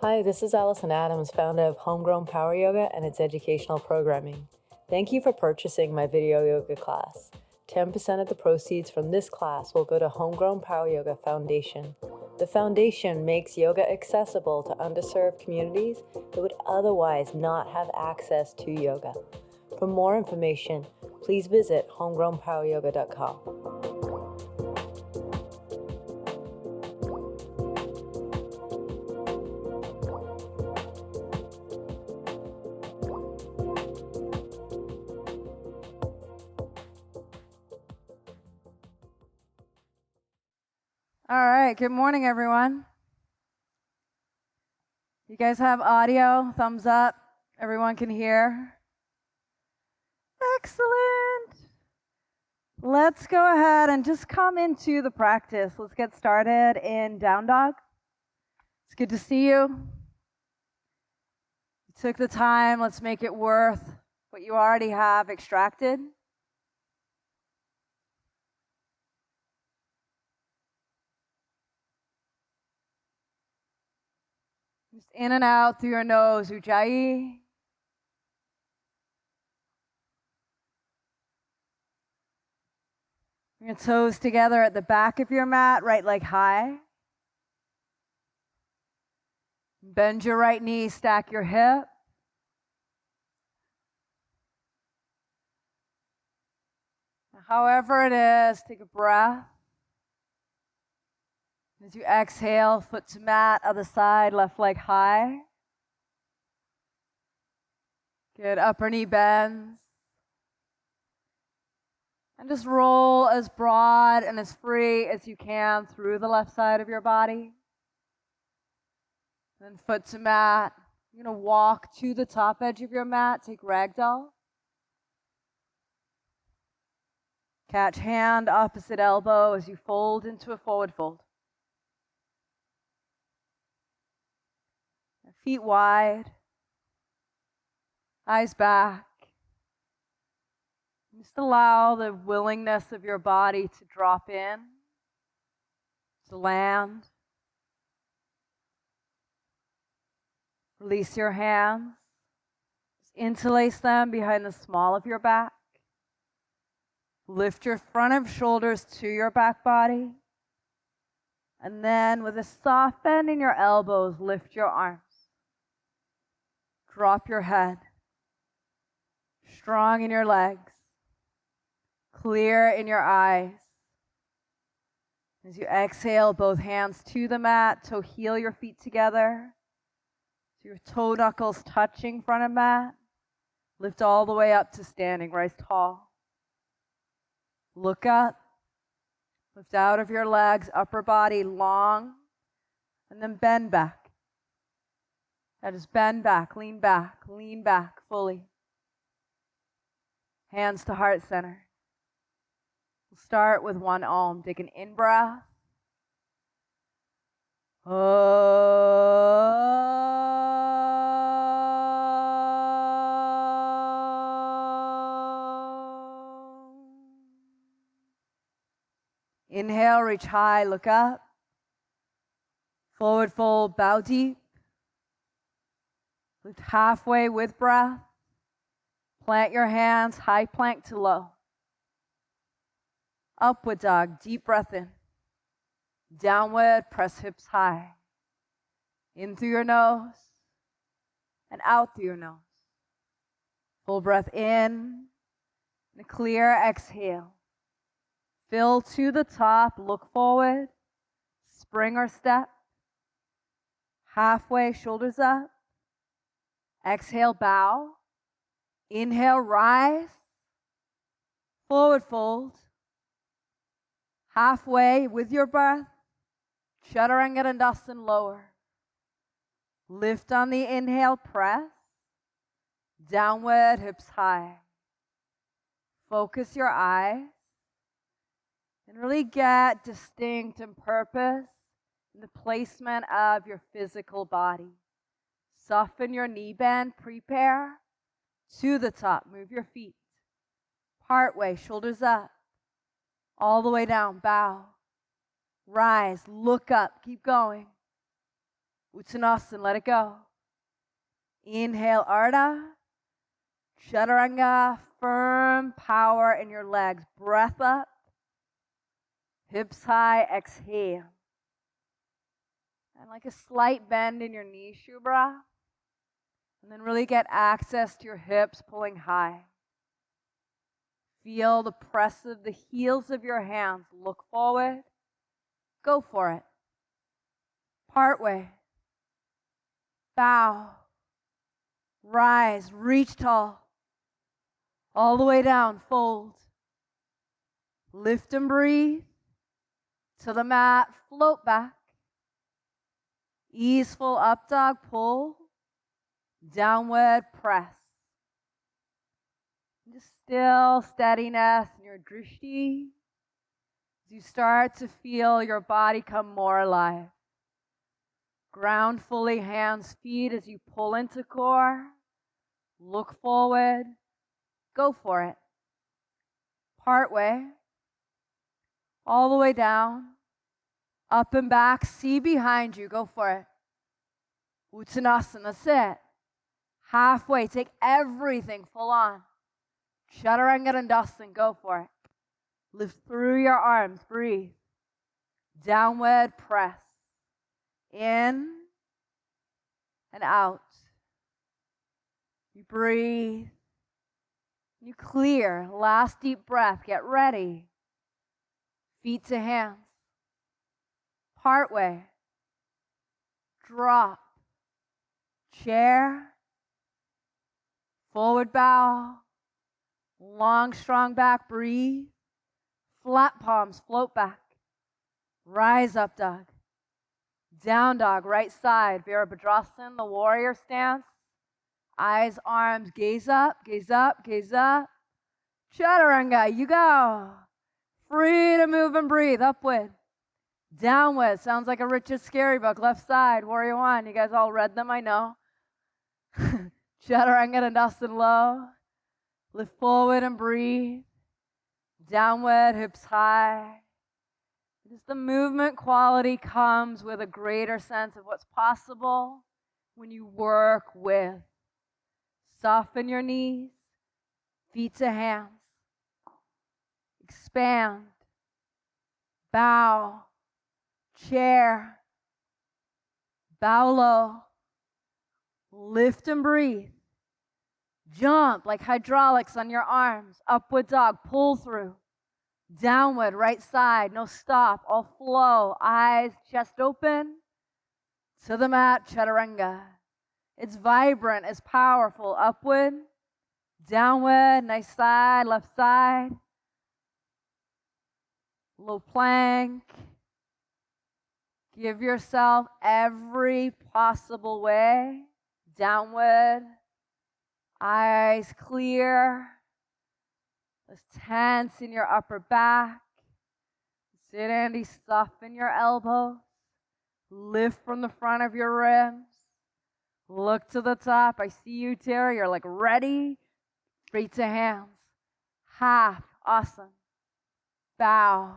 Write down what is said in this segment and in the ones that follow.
Hi, this is Alison, founder of Homegrown Power Yoga and its educational programming. Thank you for purchasing my video yoga class. 10% of the proceeds from this class will go to Homegrown Power Yoga Foundation. The foundation makes yoga accessible to underserved communities that would otherwise not have access to yoga. For more information, please visit homegrownpoweryoga.com. All right, good morning, everyone. You guys have audio? Thumbs up. Everyone can hear? Excellent. Let's go ahead and just come into the practice. Let's get started in Down Dog. It's good to see you. You took the time. Let's make it worth what you already have extracted. Just in and out through your nose, Ujjayi. Your toes together at the back of your mat, right leg high. Bend your right knee, stack your hip. However it is, take a breath. As you exhale, foot to mat, other side, left leg high. Good, upper knee bends. And just roll as broad and as free as you can through the left side of your body. Then foot to mat. You're going to walk to the top edge of your mat, take ragdoll. Catch hand opposite elbow as you fold into a forward fold. Feet wide, eyes back. Just allow the willingness of your body to drop in, to land. Release your hands. Just interlace them behind the small of your back. Lift your front of shoulders to your back body. And then with a soft bend in your elbows, lift your arms. Drop your head. Strong in your legs. Clear in your eyes. As you exhale, both hands to the mat, toe heel your feet together. So your toe knuckles touching front of mat. Lift all the way up to standing, rise tall. Look up. Lift out of your legs, upper body long, and then bend back. Now just bend back, lean back fully. Hands to heart center. We'll start with one Om. Take an in-breath. Inhale, reach high, look up. Forward fold, bow deep. Lift halfway with breath. Plant your hands, high plank to low. Upward dog, deep breath in. Downward, press hips high. In through your nose and out through your nose. Full breath in and a clear exhale. Fill to the top, look forward. Spring or step. Halfway, shoulders up. Exhale, bow. Inhale, rise. Forward fold. Halfway with your breath. Chaturanga Dandasana lower. Lift on the inhale, press. Downward, hips high. Focus your eyes. And really get distinct and purpose in the placement of your physical body. Soften your knee bend, prepare to the top. Move your feet. Part way, shoulders up. All the way down, bow. Rise, look up, keep going. Uttanasana, let it go. Inhale, Ardha. Chaturanga, firm power in your legs. Breath up. Hips high, exhale. And like a slight bend in your knee, Shubhra. And then really get access to your hips, pulling high. Feel the press of the heels of your hands. Look forward. Go for it. Part way. Bow. Rise. Reach tall. All the way down. Fold. Lift and breathe. To the mat. Float back. Easeful up dog. Pull. Downward press. Just still steadiness in your drishti as you start to feel your body come more alive. Ground fully, hands, feet as you pull into core. Look forward. Go for it. Part way. All the way down. Up and back. See behind you. Go for it. Uttanasana. That's it. Halfway. Take everything full on. Chaturanga Dandasana. Go for it. Lift through your arms. Breathe. Downward press. In and out. You breathe. You clear. Last deep breath. Get ready. Feet to hands. Part way. Drop. Chair. Forward bow. Long, strong back. Breathe. Flat palms. Float back. Rise up dog. Down dog. Right side. Virabhadrasana. The warrior stance. Eyes, arms. Gaze up. Gaze up. Gaze up. Chaturanga. You go. Free to move and breathe. Upward. Downward. Sounds like a Richard Scary book. Left side. Warrior one. You guys all read them, I know. Chaturanga Dandasana low. Lift forward and breathe. Downward, hips high. Just the movement quality comes with a greater sense of what's possible when you work with. Soften your knees, feet to hands. Expand. Bow. Chair. Bow low. Lift and breathe. Jump like hydraulics on your arms. Upward dog. Pull through. Downward. Right side. No stop. All flow. Eyes, chest open. To the mat. Chaturanga. It's vibrant. It's powerful. Upward. Downward. Nice side. Left side. Low plank. Give yourself every possible way. Downward. Eyes clear. Let's tense in your upper back. Sit, Andy. Soften your elbows. Lift from the front of your ribs. Look to the top. I see you, Terry. You're like ready. Feet to hands. Half. Awesome. Bow.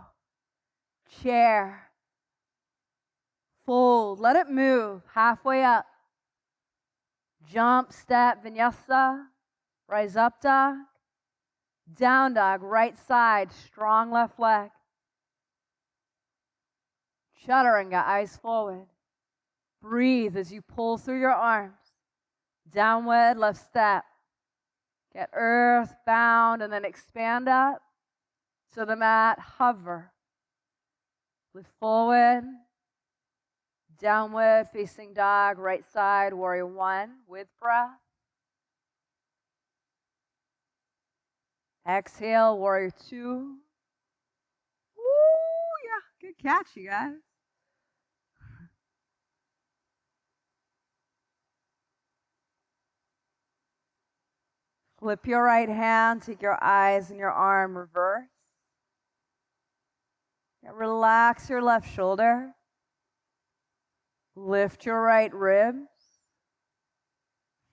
Chair. Fold. Let it move. Halfway up. Jump, step, vinyasa. Rise up dog. Down dog, right side, strong left leg. Chaturanga, eyes forward. Breathe as you pull through your arms. Downward, left step. Get earth bound and then expand up to the mat. Hover. Lift forward. Downward, facing dog, right side, warrior one with breath. Exhale, warrior two. Woo, yeah, good catch, you guys. Flip your right hand, take your eyes and your arm reverse. Relax your left shoulder. Lift your right ribs.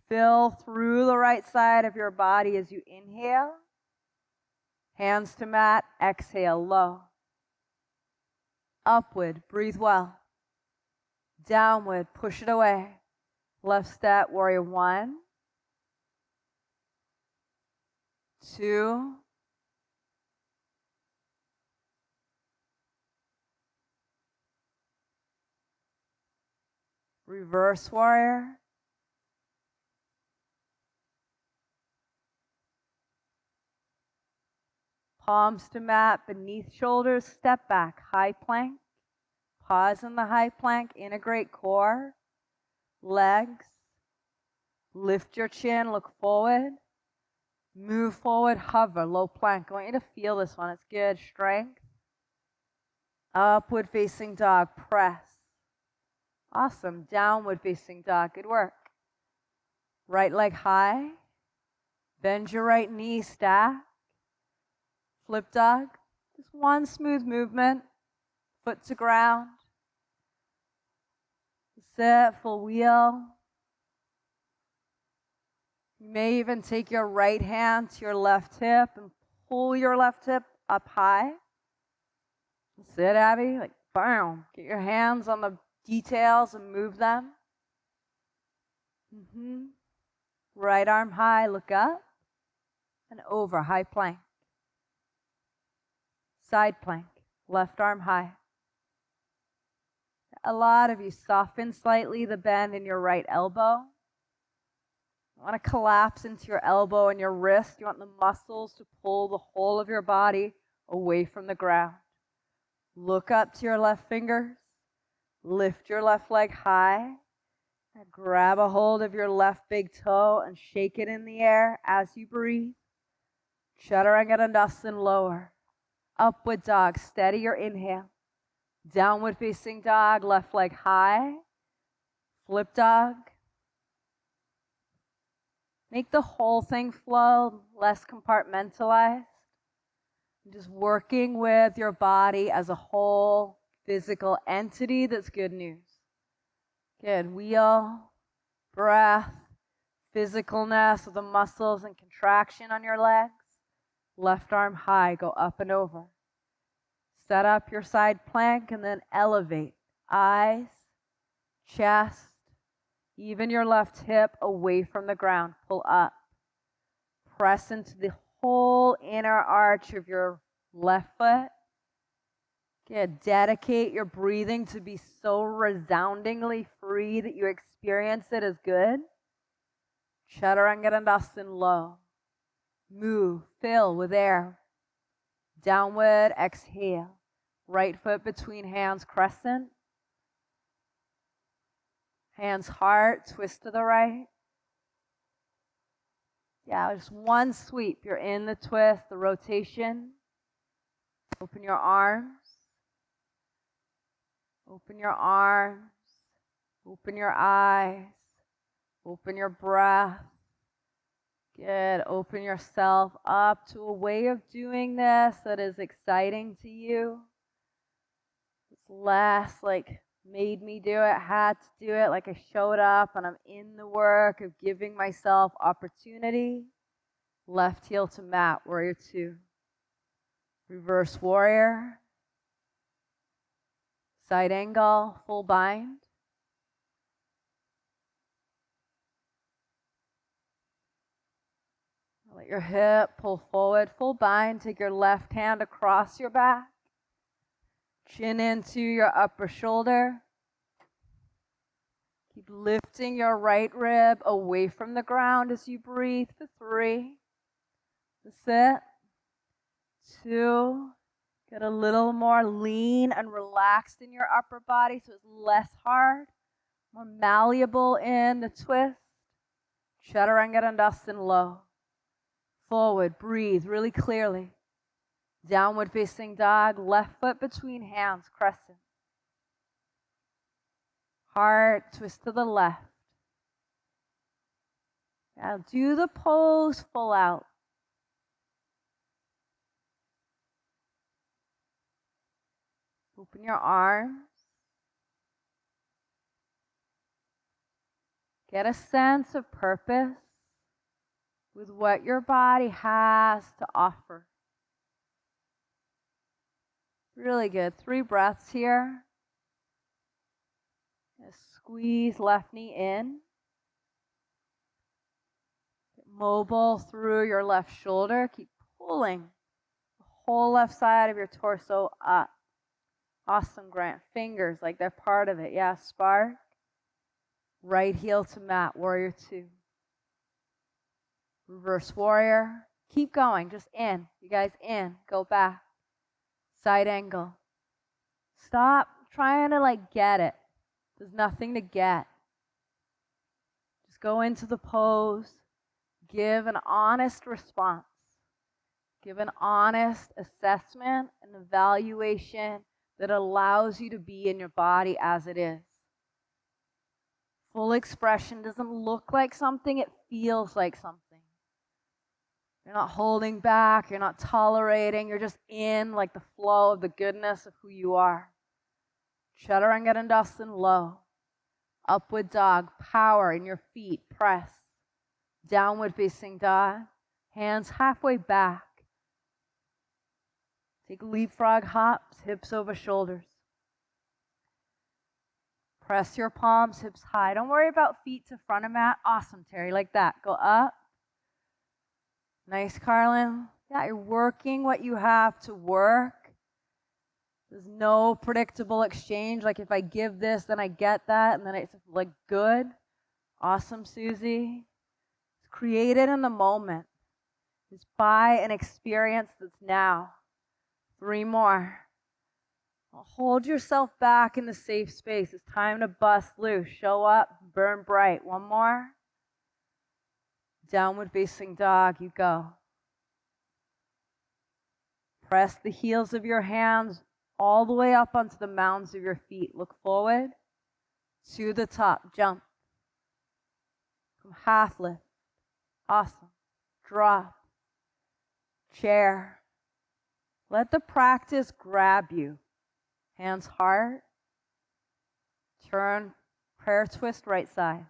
Fill through the right side of your body as you inhale. Hands to mat, exhale low. Upward, breathe well. Downward, push it away. Left step, warrior 1, 2, reverse warrior, palms to mat, beneath shoulders, step back, high plank. Pause in the high plank, integrate core, legs. Lift your chin, look forward. Move forward, hover, low plank. I want you to feel this one, it's good. Strength. Upward facing dog, press. Awesome, downward facing dog, good work. Right leg high. Bend your right knee, stack. Flip dog, just one smooth movement. Foot to ground. Sit, full wheel. You may even take your right hand to your left hip and pull your left hip up high. Sit, Abby, like bam. Get your hands on the details and move them. Right arm high, look up and over, high plank. Side plank, left arm high. A lot of you soften slightly the bend in your right elbow. You want to collapse into your elbow and your wrist. You want the muscles to pull the whole of your body away from the ground. Look up to your left fingers. Lift your left leg high. And grab a hold of your left big toe and shake it in the air as you breathe. Chaturanga Dandasana lower. Upward dog, steady your inhale. Downward facing dog, left leg high. Flip dog. Make the whole thing flow, less compartmentalized. Just working with your body as a whole physical entity, that's good news. Good, wheel, breath, physicalness of the muscles and contraction on your legs. Left arm high, go up and over. Set up your side plank and then elevate. Eyes, chest, even your left hip away from the ground. Pull up. Press into the whole inner arch of your left foot. Good. Dedicate your breathing to be so resoundingly free that you experience it as good. Chaturanga Dandasana low. Move, fill with air. Downward, exhale. Right foot between hands, crescent. Hands heart, twist to the right. Yeah, just one sweep. You're in the twist, the rotation. Open your arms. Open your arms. Open your eyes. Open your breath. Good. Open yourself up to a way of doing this that is exciting to you. It's less like made me do it, had to do it, like I showed up and I'm in the work of giving myself opportunity. Left heel to mat, warrior 2. Reverse warrior. Side angle, full bind. Let your hip pull forward, full bind. Take your left hand across your back. Chin into your upper shoulder. Keep lifting your right rib away from the ground as you breathe for 3. That's it. 2. Get a little more lean and relaxed in your upper body so it's less hard, more malleable in the twist. Chaturanga Dandasana low. Forward, breathe really clearly. Downward facing dog, left foot between hands, crescent. Heart, twist to the left. Now do the pose full out. Open your arms. Get a sense of purpose with what your body has to offer. Really good. 3 breaths here. Squeeze left knee in. Get mobile through your left shoulder. Keep pulling the whole left side of your torso up. Awesome, Grant. Fingers like they're part of it. Yeah, spark. Right heel to mat, warrior 2. Reverse warrior. Keep going, just in. You guys in, go back. Side angle. Stop trying to get it. There's nothing to get. Just go into the pose. Give an honest response. Give an honest assessment and evaluation that allows you to be in your body as it is. Full expression doesn't look like something, it feels like something. You're not holding back, you're not tolerating, you're just in the flow of the goodness of who you are. Chaturanga low. Upward dog, power in your feet, press. Downward facing dog, hands halfway back. Take leapfrog hops, hips over shoulders. Press your palms, hips high. Don't worry about feet to front of mat. Awesome, Terry, like that. Go up. Nice, Carlin. Yeah, you're working what you have to work. There's no predictable exchange. If I give this, then I get that, and then it's good. Awesome, Susie. It's created in the moment. It's by an experience that's now. 3 more. Hold yourself back in the safe space. It's time to bust loose. Show up, burn bright. 1 more. Downward facing dog, you go. Press the heels of your hands all the way up onto the mounds of your feet. Look forward to the top. Jump. Come half lift. Awesome. Drop. Chair. Let the practice grab you. Hands hard. Turn. Prayer twist right side.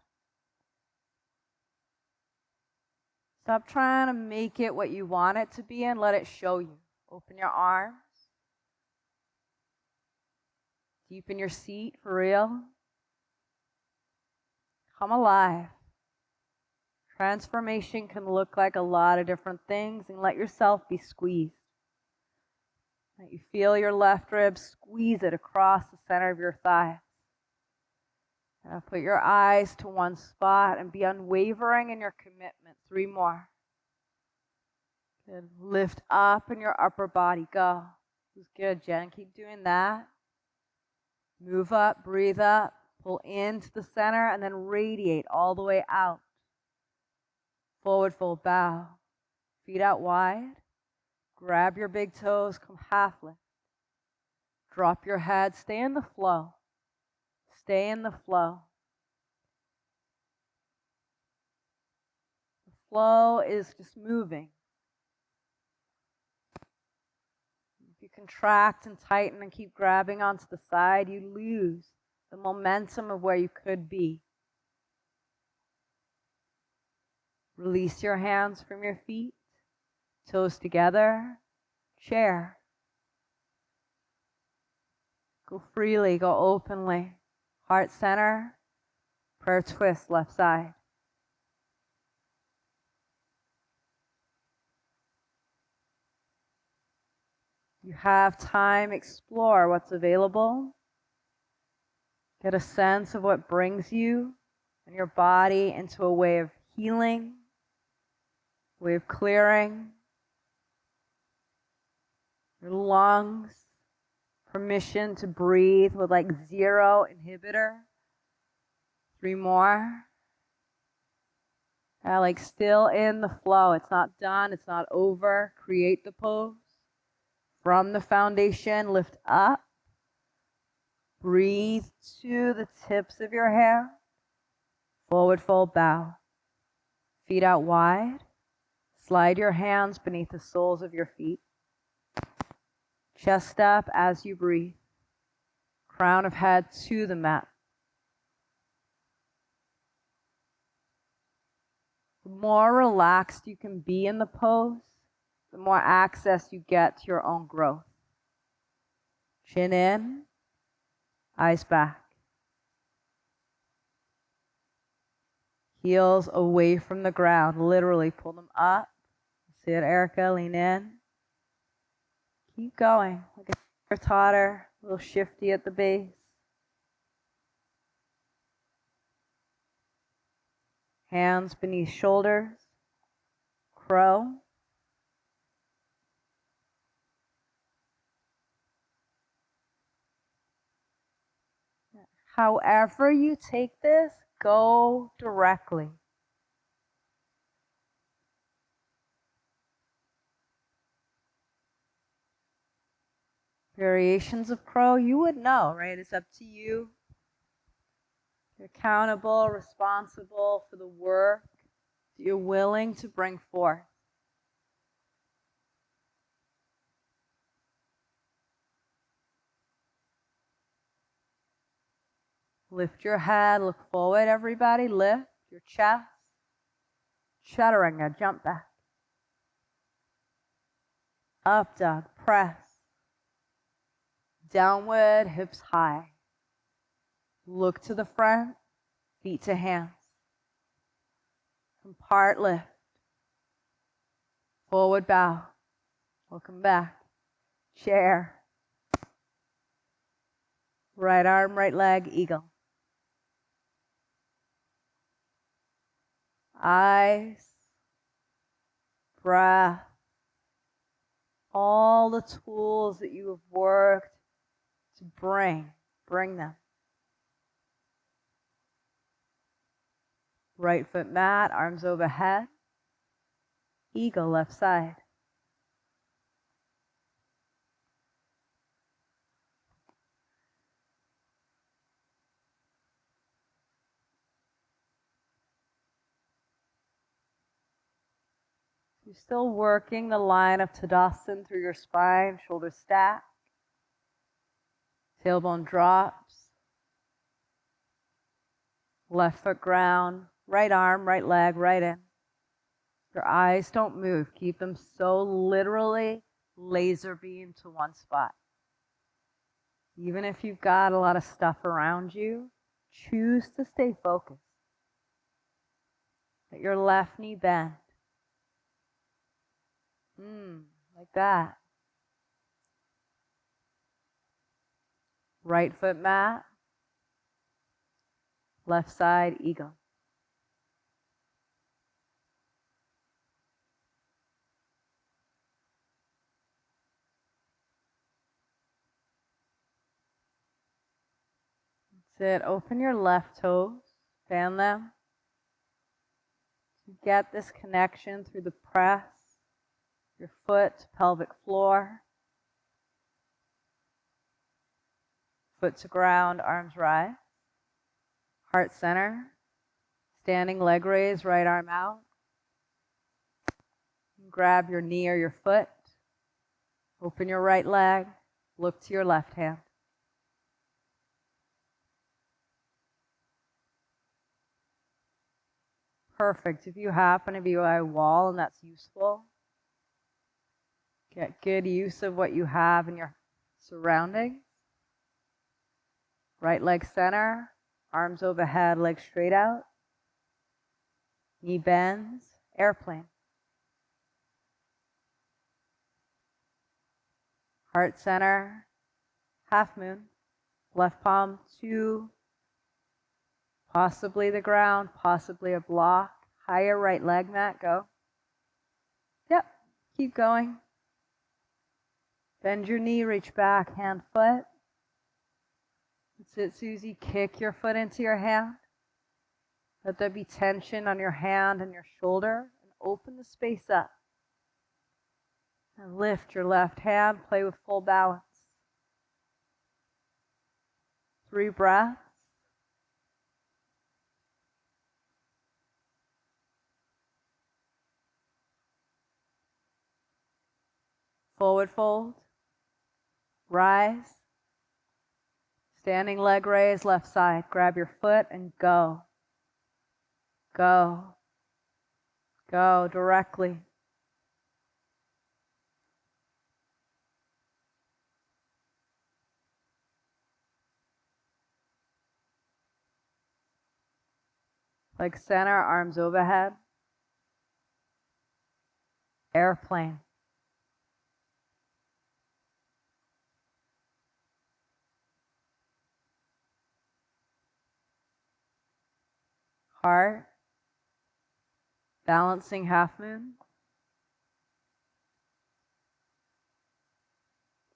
Stop trying to make it what you want it to be and let it show you. Open your arms. Deepen your seat for real. Come alive. Transformation can look like a lot of different things, and let yourself be squeezed. Let you feel your left rib, squeeze it across the center of your thigh. Now put your eyes to one spot and be unwavering in your commitment. 3 more. Good. Lift up in your upper body. Go. This is good, Jen. Keep doing that. Move up, breathe up, pull into the center, and then radiate all the way out. Forward fold, bow. Feet out wide. Grab your big toes, come half lift. Drop your head, stay in the flow. Stay in the flow. The flow is just moving. If you contract and tighten and keep grabbing onto the side, you lose the momentum of where you could be. Release your hands from your feet, toes together, chair. Go freely, go openly. Heart center, prayer twist, left side. You have time, explore what's available. Get a sense of what brings you and your body into a way of healing, way of clearing. Your lungs, permission to breathe with 0 inhibitor. 3 more. Still in the flow. It's not done, it's not over. Create the pose. From the foundation, lift up. Breathe to the tips of your hair. Forward fold, bow. Feet out wide. Slide your hands beneath the soles of your feet. Chest up as you breathe. Crown of head to the mat. The more relaxed you can be in the pose, the more access you get to your own growth. Chin in, eyes back. Heels away from the ground. Literally pull them up. See it, Erica? Lean in. Keep going. Like a totter, a little shifty at the base. Hands beneath shoulders. Crow. However you take this, go directly. Variations of crow, you would know, right? It's up to you. You're accountable, responsible for the work that you're willing to bring forth. Lift your head, look forward, everybody. Lift your chest. Chaturanga, jump back. Up dog, press. Downward, hips high. Look to the front, feet to hands. Part lift. Forward bow. Welcome back. Chair. Right arm, right leg, eagle. Eyes, breath, all the tools that you have worked to bring them. Right foot mat, arms overhead, eagle left side. You're still working the line of Tadasana through your spine, shoulders stack, tailbone drops, left foot ground, right arm, right leg, right in. Your eyes don't move. Keep them so literally laser beam to one spot. Even if you've got a lot of stuff around you, choose to stay focused. Let your left knee bend. Like that. Right foot mat. Left side, eagle. That's it. Open your left toes. Fan them. Get this connection through the press, your foot to pelvic floor. Foot to ground, arms rise. Heart center. Standing leg raise, right arm out. Grab your knee or your foot. Open your right leg. Look to your left hand. Perfect. If you happen to be by a wall and that's useful, get good use of what you have in your surroundings. Right leg center, arms overhead, legs straight out. Knee bends, airplane. Heart center, half moon. Left palm to possibly the ground, possibly a block. Higher right leg mat, go. Yep, keep going. Bend your knee, reach back, hand, foot. That's it, Susie. Kick your foot into your hand. Let there be tension on your hand and your shoulder, and open the space up. And lift your left hand, play with full balance. 3 breaths. Forward fold. Rise. Standing leg raise, left side. Grab your foot and go. Go. Go directly. Like center, arms overhead. Airplane. Heart. Balancing half moon.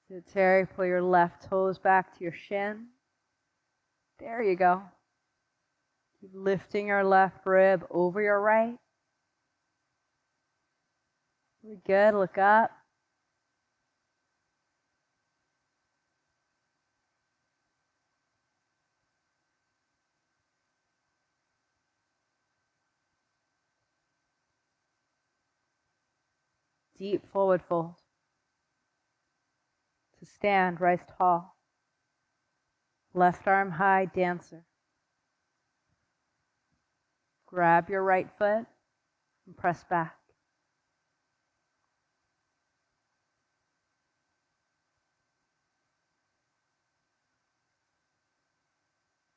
So Terry, pull your left toes back to your shin. There you go. Keep lifting your left rib over your right. Really good. Look up. Deep forward fold. To stand, rise tall. Left arm high, dancer. Grab your right foot and press back.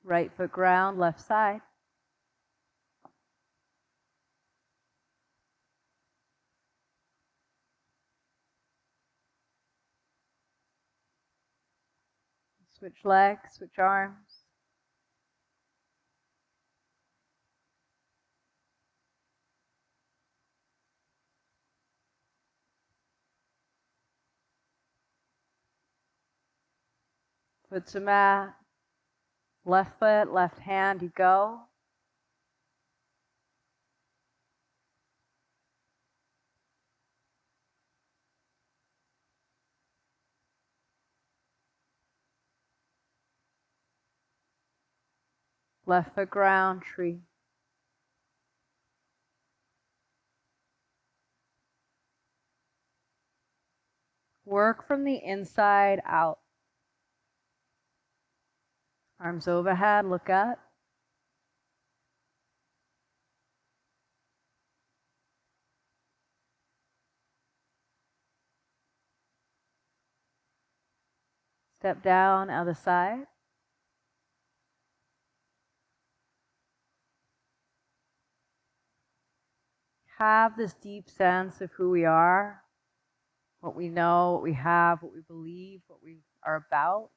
Right foot ground, left side. Switch legs, switch arms. Foot to mat. Left foot, left hand, you go. Left foot ground, tree. Work from the inside out. Arms overhead, look up. Step down, other side. Have this deep sense of who we are, what we know, what we have, what we believe, what we are about.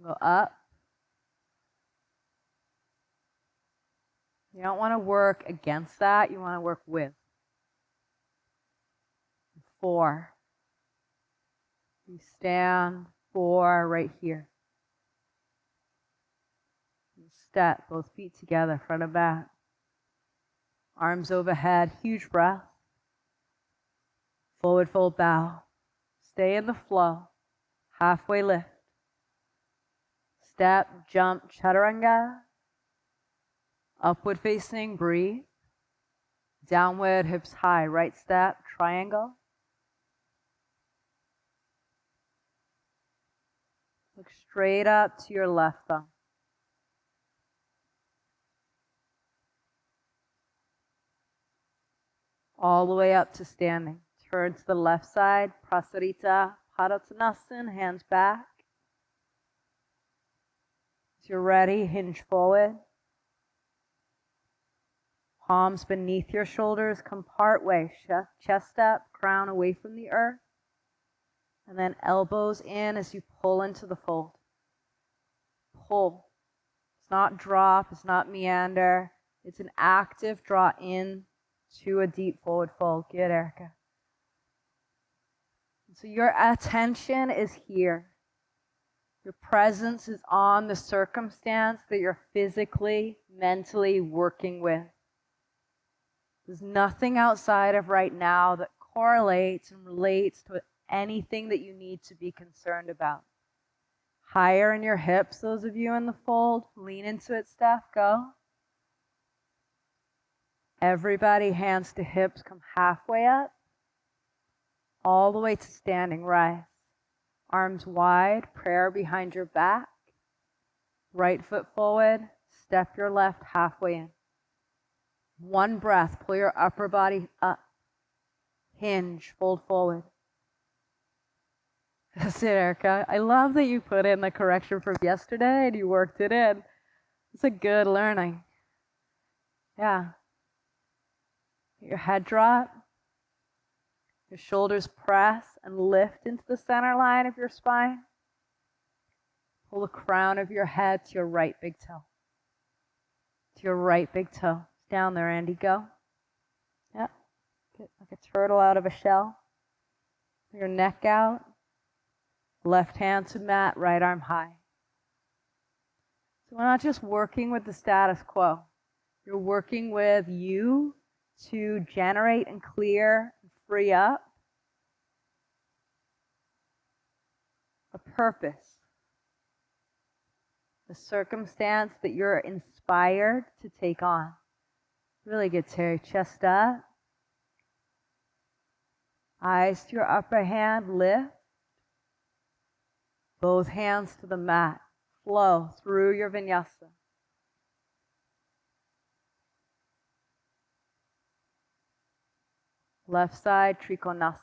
Go up. You don't want to work against that, you want to work with. 4. You stand, 4 right here. You step, both feet together, front and back. Arms overhead, huge breath. Forward fold bow. Stay in the flow. Halfway lift. Step, jump, chaturanga. Upward facing, breathe. Downward, hips high, right step, triangle. Look straight up to your left thumb. All the way up to standing. Turn to the left side, Prasarita Padottanasana, hands back. As you're ready, hinge forward. Palms beneath your shoulders, come part way, chest up, crown away from the earth. And then elbows in as you pull into the fold. Pull. It's not drop, it's not meander. It's an active draw in to a deep forward fold. Good, Erica. So your attention is here. Your presence is on the circumstance that you're physically, mentally working with. There's nothing outside of right now that correlates and relates to anything that you need to be concerned about. Higher in your hips, those of you in the fold, lean into it, Steph, go. Everybody, hands to hips, come halfway up, all the way to standing, rise. Arms wide, prayer behind your back. Right foot forward, step your left halfway in. One breath, pull your upper body up. Hinge, fold forward. That's it, Erica. I love that you put in the correction from yesterday and you worked it in. It's a good learning. Yeah. Your head drop. Your shoulders press and lift into the center line of your spine. Pull the crown of your head to your right big toe. To your right big toe. Down there, Andy. Go. Yep. Get like a turtle out of a shell. Your neck out. Left hand to mat, right arm high. So we're not just working with the status quo. You're working with you to generate and clear and free up a purpose, a circumstance that you're inspired to take on. Really good, Terry. Chest up. Eyes to your upper hand, lift. Both hands to the mat. Flow through your vinyasa. Left side, Trikonasana.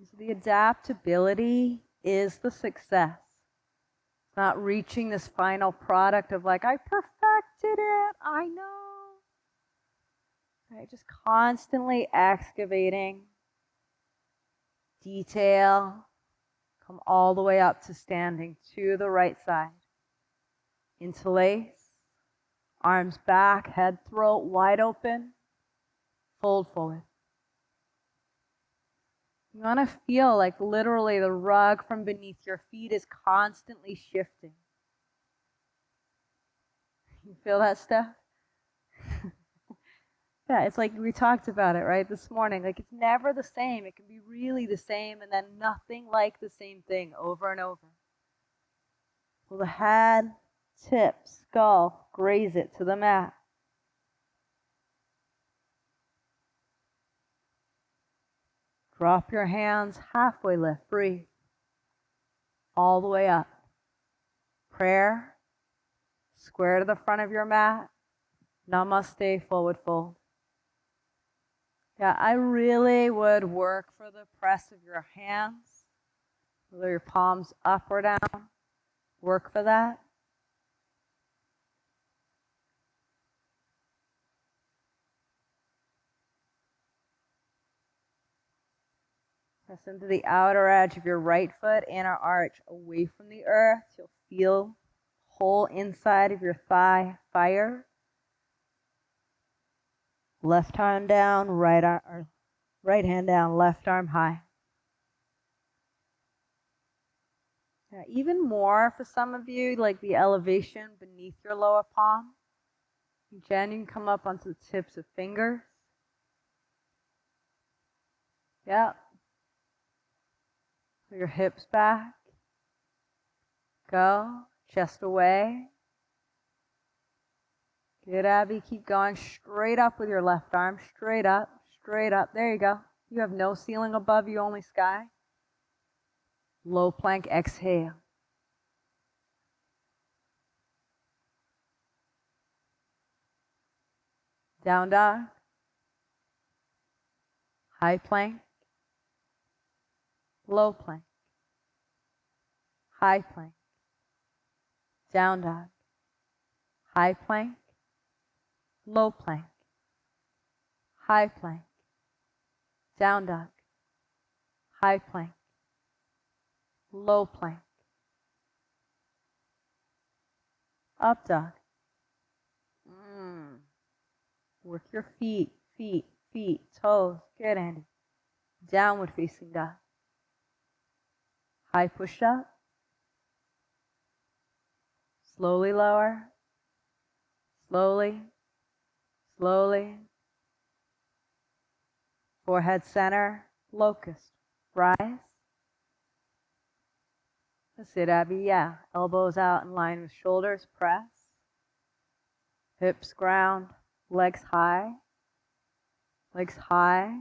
So the adaptability is the success. It's not reaching this final product of like, I perfected it, I know. Right? Just constantly excavating detail. Come all the way up to standing to the right side. Interlace. Arms back, head, throat wide open. Fold forward. You want to feel like literally the rug from beneath your feet is constantly shifting. You feel that, Steph? Yeah, it's like we talked about it, right, this morning. Like it's never the same. It can be really the same and then nothing like the same thing over and over. Pull the head, tip, skull, graze it to the mat. Drop your hands, halfway lift, breathe. All the way up. Prayer, square to the front of your mat. Namaste, forward fold. Yeah, I really would work for the press of your hands, whether your palms up or down. Work for that. Press into the outer edge of your right foot, inner arch, away from the earth. You'll feel whole inside of your thigh fire. Left arm down, right hand down, left arm high. Yeah, even more for some of you, like the elevation beneath your lower palm. Jen, you can come up onto the tips of fingers. Yep. Pull your hips back. Go. Chest away. Good, Abby. Keep going straight up with your left arm. Straight up. Straight up. There you go. You have no ceiling above you, only sky. Low plank. Exhale. Down dog. High plank. Low plank. High plank. Down dog. High plank. Low plank. High plank. Down dog. High plank. Low plank. Up dog. Work your feet, toes. Good, Andy. Downward facing dog. High push up. Slowly lower. Slowly. Slowly. Forehead center. Locust. Rise. That's it, Abby. Yeah. Elbows out in line with shoulders. Press. Hips ground. Legs high. Legs high.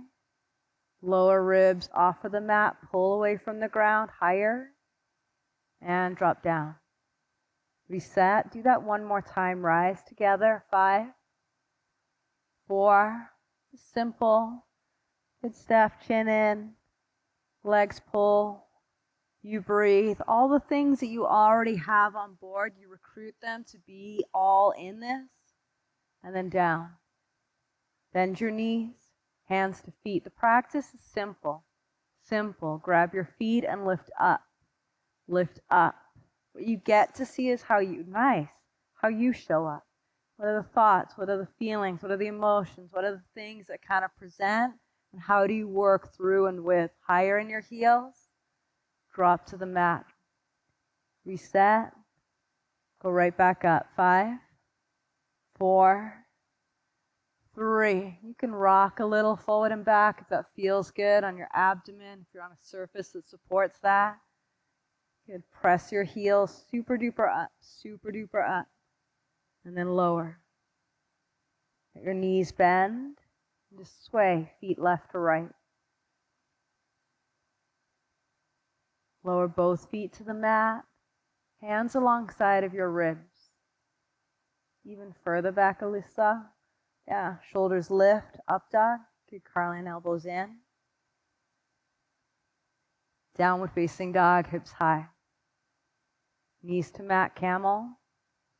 Lower ribs off of the mat. Pull away from the ground. Higher. And drop down. Reset. Do that one more time. Rise together. 5, 4. Simple. Good stuff. Chin in. Legs pull. You breathe. All the things that you already have on board, you recruit them to be all in this. And then down. Bend your knees, hands to feet. The practice is simple. Simple. Grab your feet and lift up. Lift up. What you get to see is how you show up. What are the thoughts? What are the feelings? What are the emotions? What are the things that kind of present? And how do you work through and with? Higher in your heels. Drop to the mat. Reset. Go right back up. 5, 4, 3. You can rock a little forward and back if that feels good on your abdomen, if you're on a surface that supports that. Good. Press your heels super duper up, and then lower. Let your knees bend, and just sway, feet left to right. Lower both feet to the mat, hands alongside of your ribs. Even further back, Alyssa. Yeah, shoulders lift, up dog. Good, curling elbows in. Downward facing dog, hips high. Knees to mat, camel.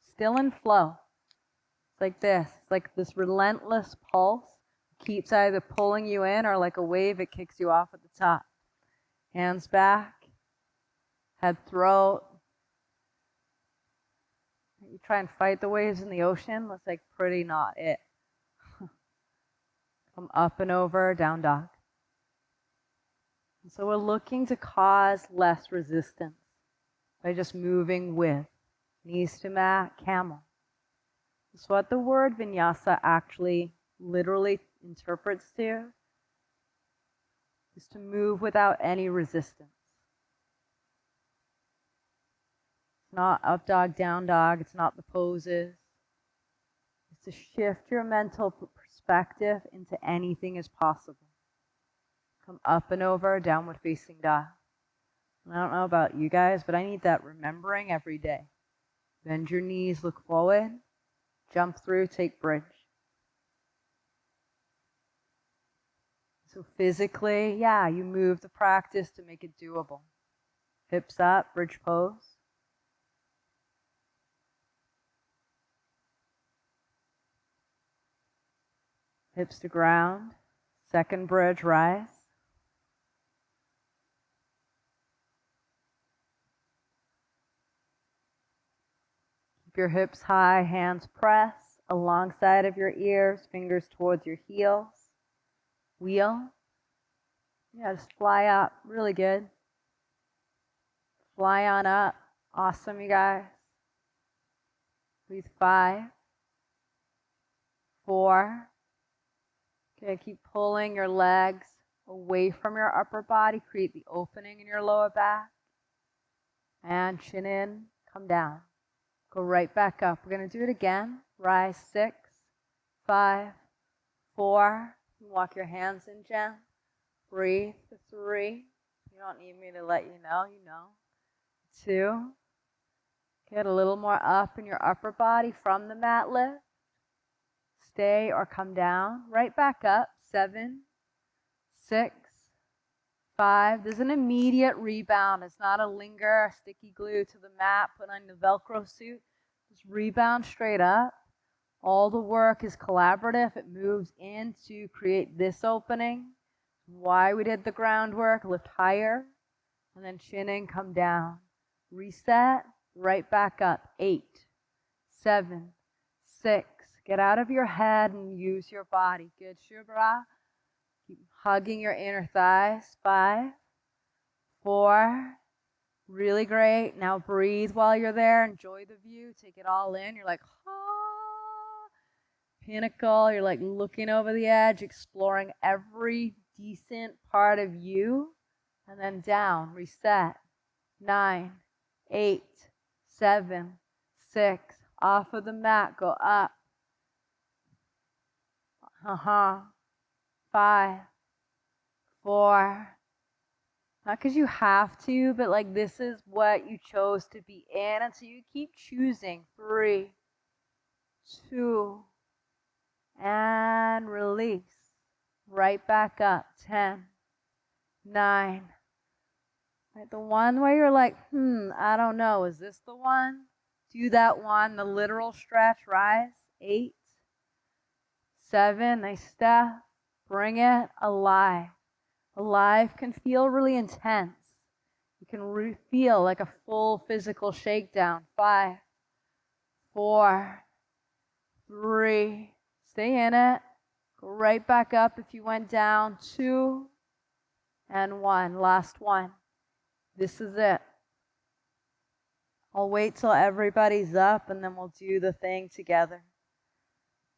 Still in flow. It's like this. It's like this relentless pulse. Keeps either pulling you in or like a wave, it kicks you off at the top. Hands back. Head, throat. You try and fight the waves in the ocean. That's like pretty not it. Come up and over, down dog. And so we're looking to cause less resistance by just moving with. Knees to mat, camel. That's what the word vinyasa actually literally interprets to, is to move without any resistance. It's not up dog, down dog. It's not the poses. It's to shift your mental perspective into anything is possible. Come up and over, downward facing dog. And I don't know about you guys, but I need that remembering every day. Bend your knees, look forward, jump through, take bridge. So physically, yeah, you move the practice to make it doable. Hips up, bridge pose. Hips to ground. Second bridge, rise. Keep your hips high, hands press alongside of your ears, fingers towards your heels. Wheel. Yeah, just fly up. Really good. Fly on up. Awesome, you guys. Breathe 5, 4. Okay, keep pulling your legs away from your upper body. Create the opening in your lower back. And chin in, come down. Go right back up. We're going to do it again. Rise 6, 5, 4. Walk your hands in, Jen. Breathe 3. You don't need me to let you know. 2. Get a little more up in your upper body from the mat lift. Stay or come down. Right back up. 7, 6, 5. There's an immediate rebound. It's not a linger, sticky glue to the mat, put on the Velcro suit. Just rebound straight up. All the work is collaborative. It moves in to create this opening. Why we did the groundwork. Lift higher. And then chin in, come down. Reset. Right back up. 8, 7, 6. Get out of your head and use your body. Good, Shubhra. Keep hugging your inner thighs. 5, 4. Really great. Now breathe while you're there. Enjoy the view. Take it all in. You're like, ah. Pinnacle. You're like looking over the edge, exploring every decent part of you. And then down. Reset. 9, 8, 7, 6. Off of the mat. Go up. 5, 4. Not because you have to, but like this is what you chose to be in. And so you keep choosing. 3, 2, and release. Right back up. 10, 9. Right? The one where you're like, I don't know, is this the one? Do that one, the literal stretch, rise. 8, 7, nice step. Bring it alive. Alive can feel really intense. You can feel like a full physical shakedown. 5, 4, 3, stay in it. Go right back up if you went down. 2, and 1. Last one. This is it. I'll wait till everybody's up and then we'll do the thing together.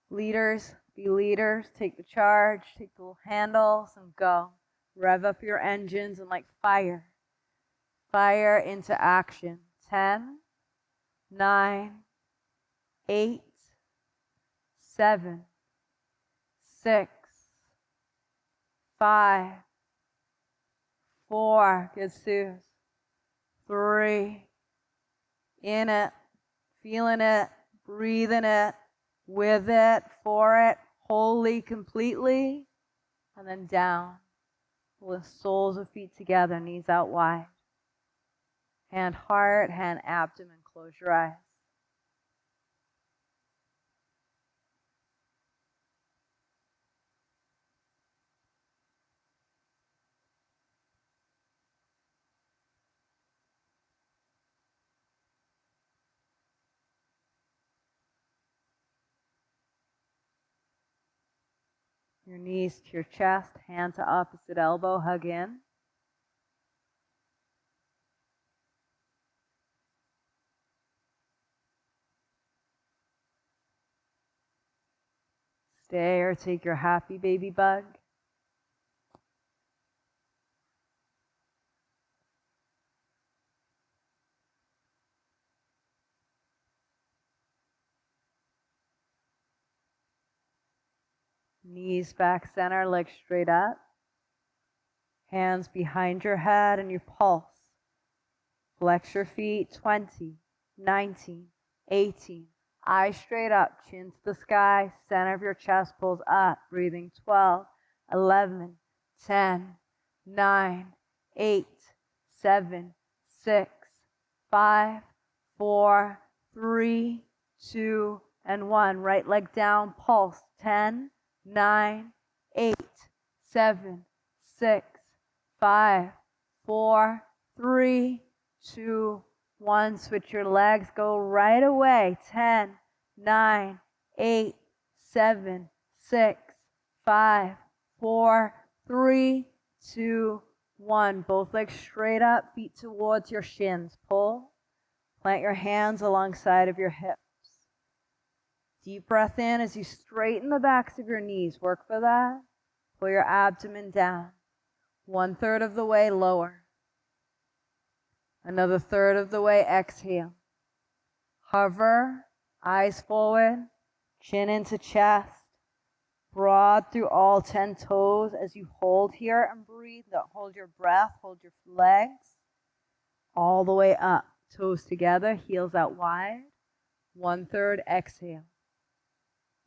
Leaders, be leaders. Take the charge, take the handles and go. Rev up your engines and like fire. Fire into action. 10, 9, 8, 7, 6, 5, 4, good Suze. 3, in it, feeling it, breathing it, with it, for it, wholly, completely, and then down. With soles of feet together, knees out wide. Hand heart, hand abdomen, close your eyes. Your knees to your chest, hand to opposite elbow, hug in. Stay or take your happy baby bug. Knees back center, legs straight up. Hands behind your head and you pulse. Flex your feet, 20, 19, 18. Eyes straight up, chin to the sky, center of your chest pulls up, breathing 12, 11, 10, 9, 8, 7, 6, 5, 4, 3, 2, and 1. Right leg down, pulse, 10, 9, 8, 7, 6, 5, 4, 3, 2, 1. Switch your legs, go right away. 10, 9, 8, 7, 6, 5, 4, 3, 2, 1. Both legs straight up, feet towards your shins. Pull. Plant your hands alongside of your hips. Deep breath in as you straighten the backs of your knees. Work for that. Pull your abdomen down. 1/3 of the way lower. Another 1/3 of the way exhale. Hover, eyes forward, chin into chest. Broad through all 10 toes as you hold here and breathe. Don't hold your breath, hold your legs. All the way up. Toes together, heels out wide. 1/3 exhale.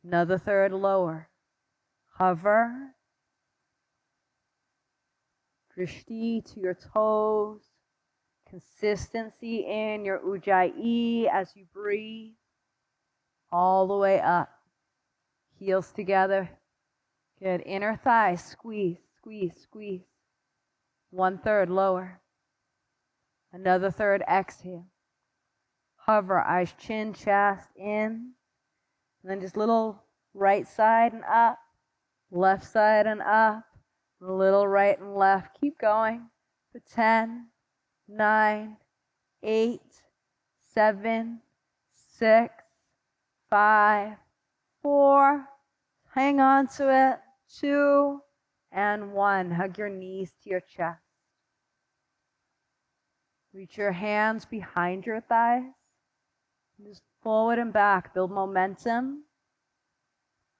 Another 1/3 lower. Hover. Drishti to your toes. Consistency in your ujjayi as you breathe. All the way up. Heels together. Good. Inner thigh. Squeeze, squeeze, squeeze. 1/3 lower. Another 1/3 exhale. Hover. Eyes, chin, chest, in. And then just little right side and up. Left side and up. A little right and left. Keep going for 10, 9, 8, 7, 6, 5, 4. Hang on to it. 2, and 1. Hug your knees to your chest. Reach your hands behind your thighs. Just forward and back. Build momentum.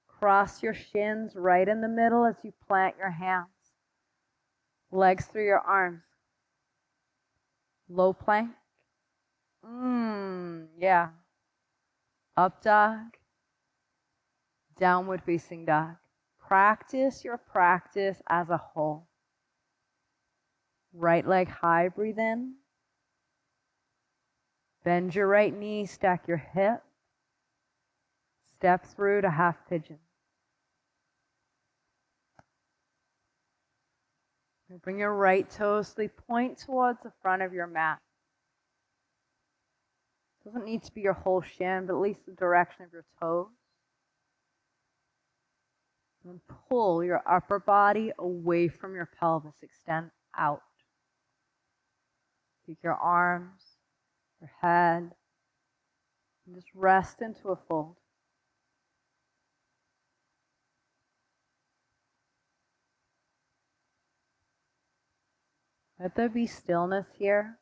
Cross your shins right in the middle as you plant your hands. Legs through your arms. Low plank. Yeah. Up dog. Downward facing dog. Practice your practice as a whole. Right leg high, breathe in. Bend your right knee, stack your hip. Step through to half pigeon. Bring your right toes to point towards the front of your mat. It doesn't need to be your whole shin, but at least the direction of your toes. And pull your upper body away from your pelvis. Extend out. Take your arms, your head, and just rest into a fold. Let there be stillness here.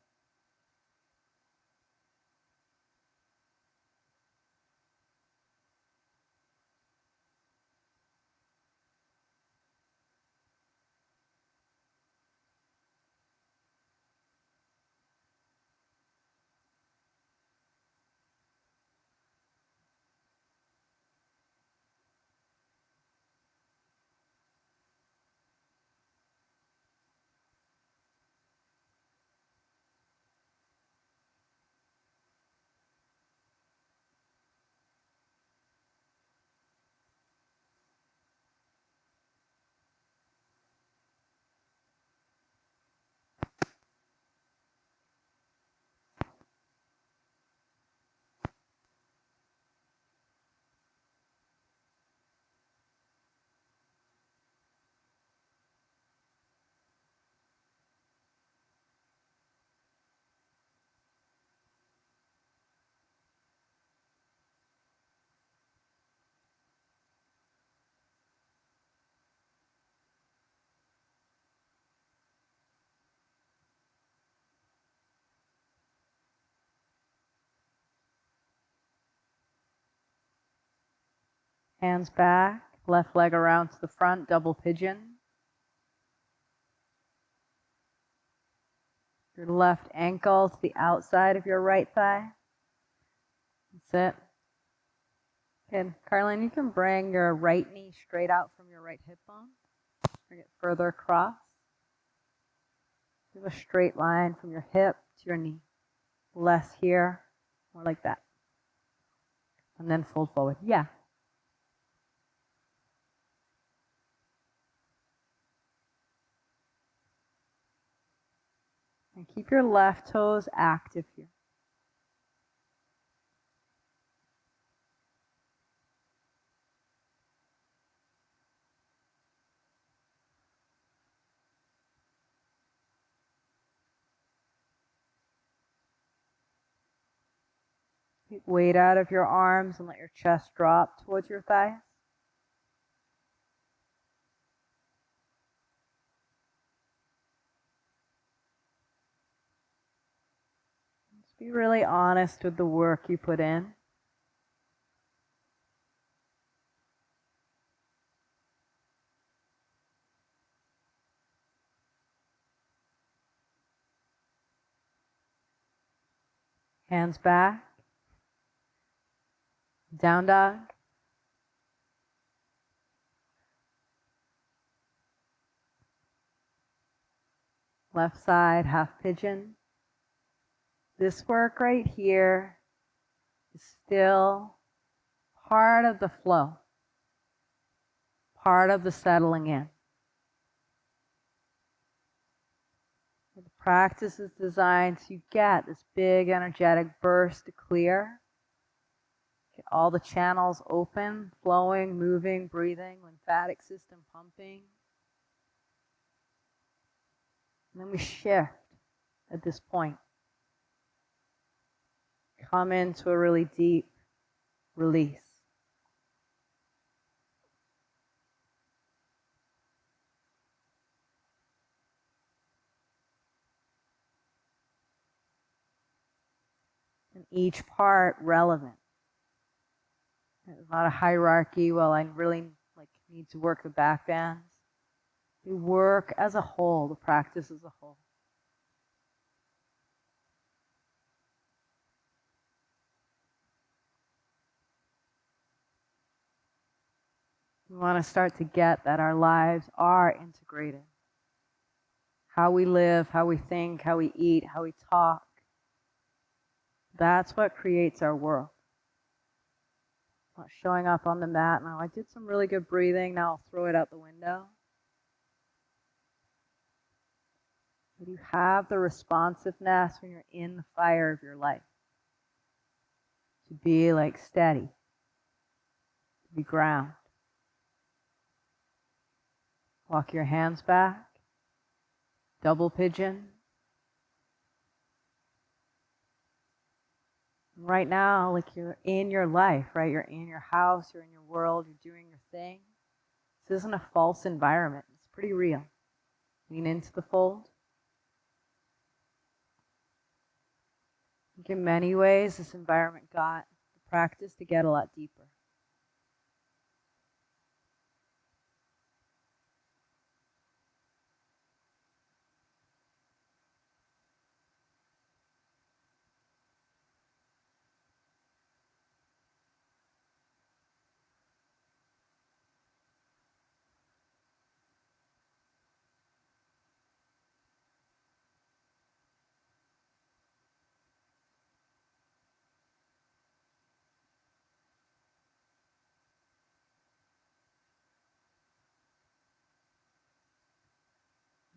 Hands back, left leg around to the front, double pigeon. Your left ankle to the outside of your right thigh. That's it. Good. Carlin, you can bring your right knee straight out from your right hip bone. Bring it further across. Do a straight line from your hip to your knee. Less here, more like that. And then fold forward. Yeah. And keep your left toes active here. Take weight out of your arms and let your chest drop towards your thighs. Just be really honest with the work you put in. Hands back. Down dog. Left side, half pigeon. This work right here is still part of the flow, part of the settling in. The practice is designed to get this big energetic burst to clear. Get all the channels open, flowing, moving, breathing, lymphatic system pumping. And then we shift at this point. Come into a really deep release. And each part relevant. There's not a hierarchy. Well, I really need to work the back bends. We work as a whole, the practice as a whole. We want to start to get that our lives are integrated. how we live, how we think, how we eat, how we talk. That's what creates our world. Not showing up on the mat now. I did some really good breathing. Now I'll throw it out the window. But you have the responsiveness when you're in the fire of your life. To be like steady. To be ground. Walk your hands back. Double pigeon. Right now, like you're in your life, right? You're in your house, you're in your world, you're doing your thing. This isn't a false environment. It's pretty real. Lean into the fold. I think in many ways, this environment got the practice to get a lot deeper.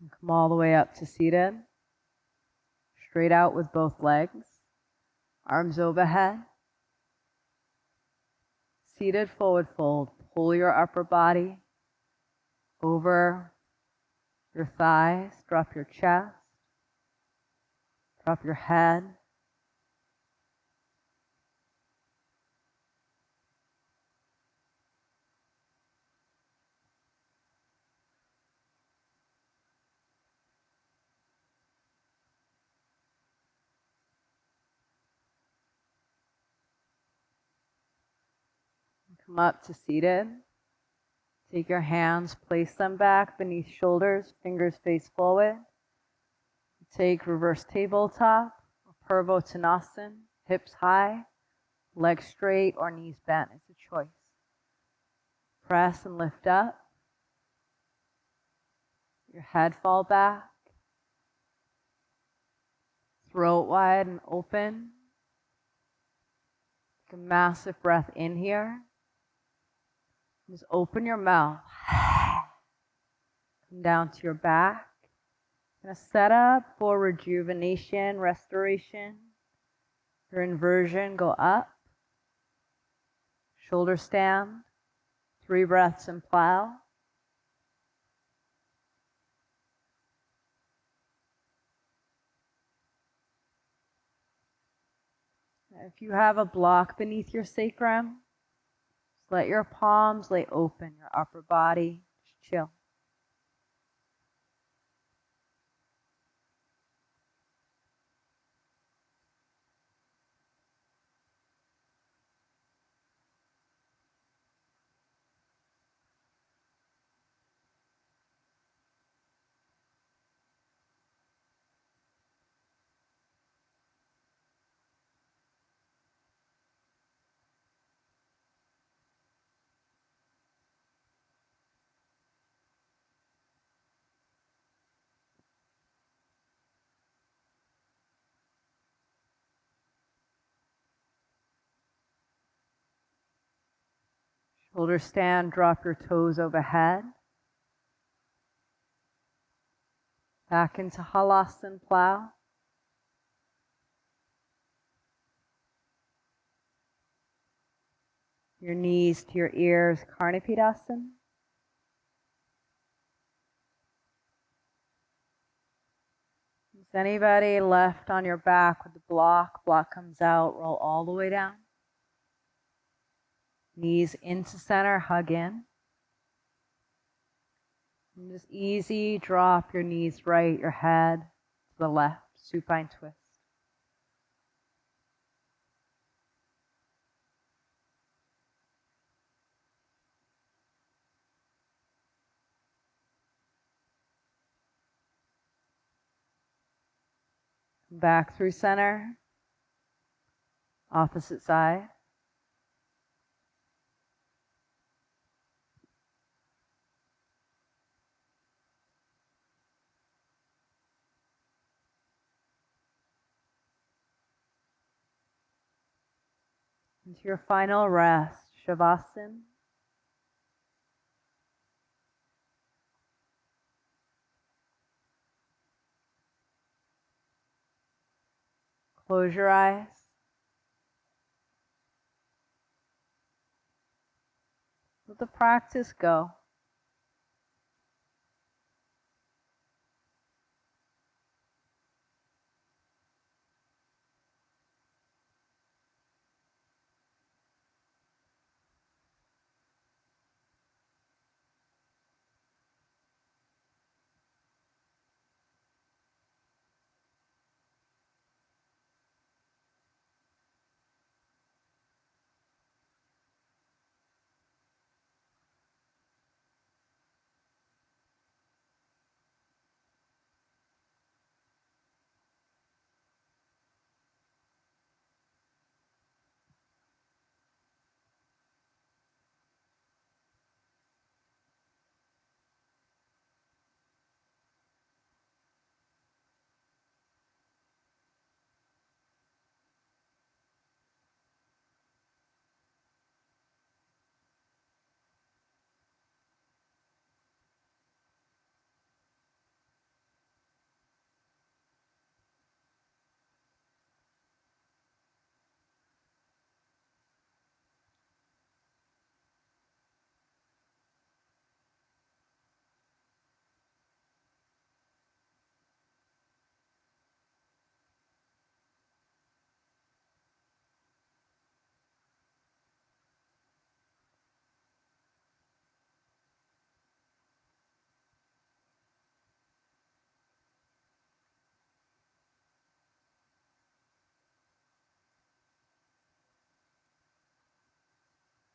And come all the way up to seated. Straight out with both legs. Arms overhead. Seated forward fold. Pull your upper body over your thighs. Drop your chest. Drop your head. Come up to seated. Take your hands, place them back beneath shoulders, fingers face forward. Take reverse tabletop, or Purvottanasana, hips high, legs straight or knees bent. It's a choice. Press and lift up. Your head fall back. Throat wide and open. Take a massive breath in here. Just open your mouth. Come down to your back. Gonna set up for rejuvenation, restoration. Your inversion, go up. Shoulder stand. 3 breaths and plow. If you have a block beneath your sacrum, just let your palms lay open, your upper body, just chill. Shoulder stand, drop your toes overhead. Back into Halasana plow. Your knees to your ears, Karnapidasana. Is anybody left on your back with the block? Block comes out, roll all the way down. Knees into center, hug in. And just easy, drop your knees right, your head to the left, supine twist. Back through center, opposite side. Into your final rest, Shavasana. Close your eyes. Let the practice go.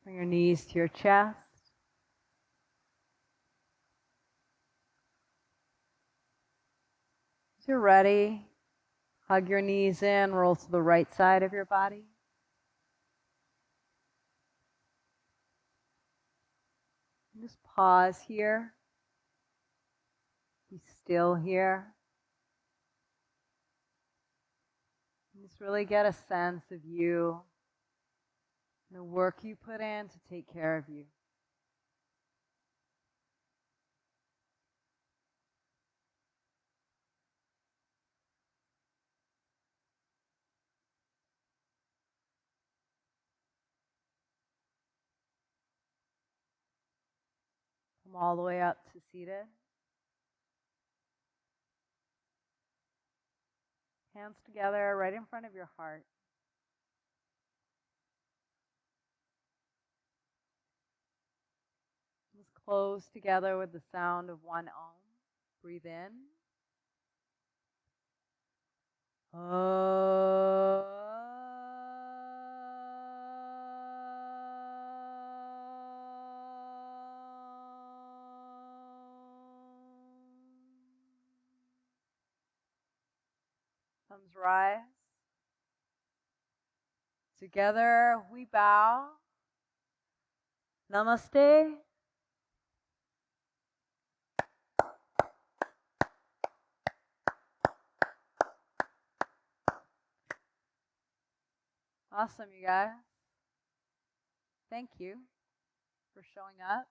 Bring your knees to your chest. As you're ready, hug your knees in, roll to the right side of your body. And just pause here. Be still here. And just really get a sense of you and the work you put in to take care of you. Come all the way up to seated. Hands together right in front of your heart. Just close together with the sound of one Om. Breathe in. Thumbs rise. Together we bow. Namaste. Awesome, you guys. Thank you for showing up.